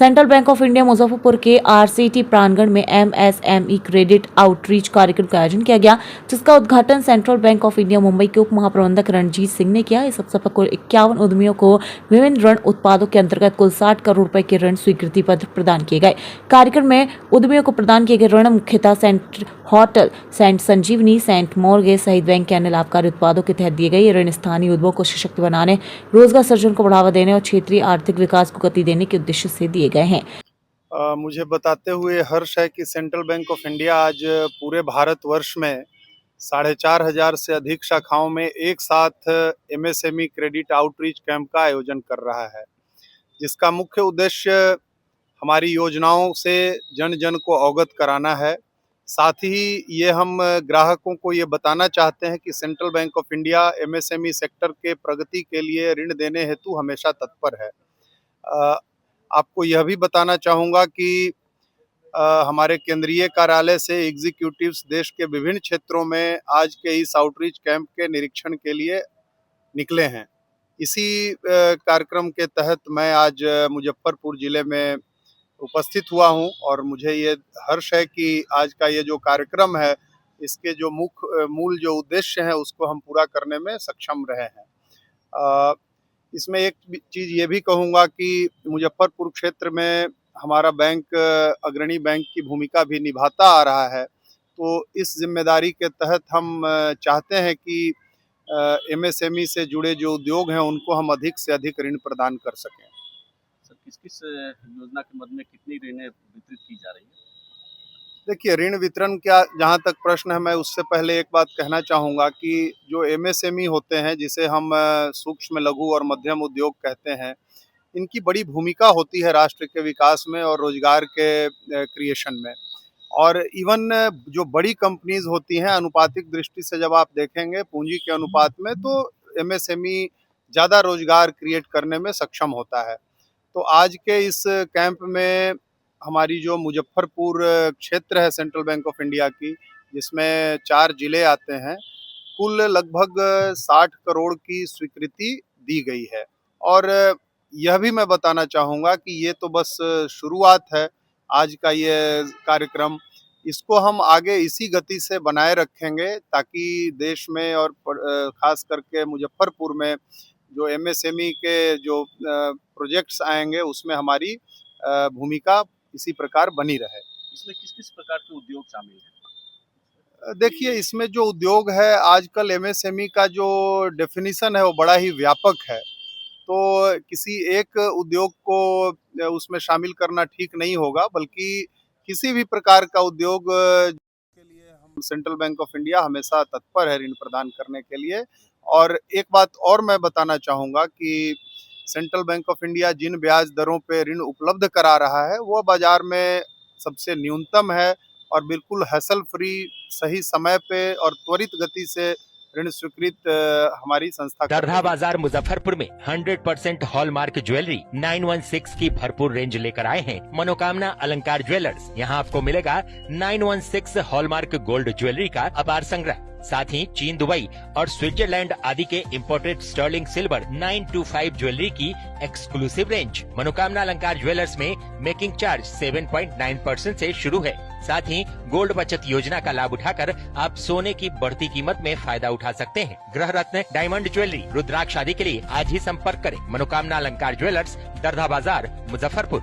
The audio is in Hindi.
Central bank of India Muzaffarpur के आरसीटी प्रांगण में एमएसएमई क्रेडिट आउटरीच कार्यक्रम का आयोजन किया गया, जिसका उद्घाटन central bank of India Mumbai के उप महाप्रबंधक रणजीत सिंह ने किया। इस अवसर पर कुल 51 उद्यमियों को विभिन्न ऋण उत्पादों के अंतर्गत कुल 60 करोड़ रुपए के ऋण स्वीकृति पत्र प्रदान किए गए। कार्यक्रम में उद्यमियों को प्रदान किए गए ऋण मुख्यतः सेंट होटल, सेंट संजीवनी, सेंट मोर्गेज सहित बैंक के अन्य लाभकारी उत्पादों के तहत दिए गए। ये ऋण स्थानीय उद्योगों को सशक्त बनाने, रोजगार सृजन को बढ़ावा देने और क्षेत्रीय आर्थिक विकास को गति देने के उद्देश्य से दिए गए हैं। मुझे बताते हुए हर्ष है कि सेंट्रल बैंक ऑफ इंडिया आज पूरे भारतवर्ष में 4,500 से अधिक शाखाओं में एक साथ एमएसएमई क्रेडिट आउटरीच कैंप का आयोजन कर रहा है, जिसका मुख्य उद्देश्य हमारी योजनाओं से जन जन को अवगत कराना है। साथ ही ये हम ग्राहकों को ये बताना चाहते हैं कि central bank of India MSME sector के प्रगति के लिए ऋण देने हेतु हमेशा तत्पर है। आपको यह भी बताना चाहूँगा कि हमारे केंद्रीय कार्यालय से एग्जीक्यूटिव्स देश के विभिन्न क्षेत्रों में आज के इस आउटरीच कैंप के निरीक्षण के लिए निकले हैं। इसी कार्यक्रम के तहत मैं आज मुजफ्फरपुर जिले में उपस्थित हुआ हूं और मुझे ये हर्ष है कि आज का ये जो कार्यक्रम है, इसके जो मूल जो उद्देश्य है उसको हम पूरा करने में सक्षम रहे हैं। इसमें एक चीज़ ये भी कहूँगा कि मुजफ्फरपुर क्षेत्र में हमारा बैंक अग्रणी बैंक की भूमिका भी निभाता आ रहा है, तो इस जिम्मेदारी के तहत हम चाहते हैं कि एमएसएमई से जुड़े जो उद्योग हैं उनको हम अधिक से अधिक ऋण प्रदान कर सकें। सर, किस योजना के मद में कितनी ऋणें वितरित की जा रही है? देखिए, ऋण वितरण का जहाँ तक प्रश्न है, मैं उससे पहले एक बात कहना चाहूँगा कि जो एमएसएमई होते हैं, जिसे हम सूक्ष्म, लघु और मध्यम उद्योग कहते हैं, इनकी बड़ी भूमिका होती है राष्ट्र के विकास में और रोजगार के क्रिएशन में। और इवन जो बड़ी कंपनीज होती हैं, अनुपातिक दृष्टि से जब आप देखेंगे पूंजी के अनुपात में, तो एमएसएमई ज़्यादा रोजगार क्रिएट करने में सक्षम होता है। तो आज के इस कैंप में हमारी जो मुजफ्फरपुर क्षेत्र है सेंट्रल बैंक ऑफ इंडिया की, जिसमें 4 जिले आते हैं, कुल लगभग 60 करोड़ की स्वीकृति दी गई है। और यह भी मैं बताना चाहूँगा कि ये तो बस शुरुआत है आज का ये कार्यक्रम। इसको हम आगे इसी गति से बनाए रखेंगे ताकि देश में और ख़ास करके मुजफ्फरपुर में जो एमएसएमई के जो प्रोजेक्ट्स आएंगे उसमें हमारी भूमिका इसी प्रकार बनी रहे। इसमें किस-किस प्रकार के उद्योग शामिल हैं? देखिए, इसमें जो उद्योग है, आजकल एमएसएमई का जो डेफिनेशन है वो बड़ा ही व्यापक है, तो किसी एक उद्योग को उसमें शामिल करना ठीक नहीं होगा, बल्कि किसी भी प्रकार का उद्योग के लिए हम सेंट्रल बैंक ऑफ इंडिया हमेशा तत्पर है ऋण प्रदान करने के लिए। और एक बात और मैं बताना चाहूँगा कि सेंट्रल बैंक ऑफ इंडिया जिन ब्याज दरों पे ऋण उपलब्ध करा रहा है, वो बाजार में सबसे न्यूनतम है और बिल्कुल हैसल फ्री, सही समय पे और त्वरित गति से ऋण स्वीकृत हमारी संस्था। दरधा बाजार मुजफ्फरपुर में 100% हॉलमार्क ज्वेलरी 916 की भरपूर रेंज लेकर आए हैं मनोकामना अलंकार ज्वेलर्स। यहाँ आपको मिलेगा 916 हॉलमार्क गोल्ड ज्वेलरी का अपार संग्रह, साथ ही चीन, दुबई और स्विट्जरलैंड आदि के इम्पोर्टेड स्टर्लिंग सिल्वर 925 ज्वेलरी की एक्सक्लूसिव रेंज। मनोकामना अलंकार ज्वेलर्स में मेकिंग चार्ज 7.9% से शुरू है। साथ ही गोल्ड बचत योजना का लाभ उठाकर आप सोने की बढ़ती कीमत में फायदा उठा सकते हैं। गृह रत्न, डायमंड ज्वेलरी, रुद्राक्ष आदि के लिए आज ही संपर्क करें। मनोकामना अलंकार ज्वेलर्स, दरधा बाजार, मुजफ्फरपुर।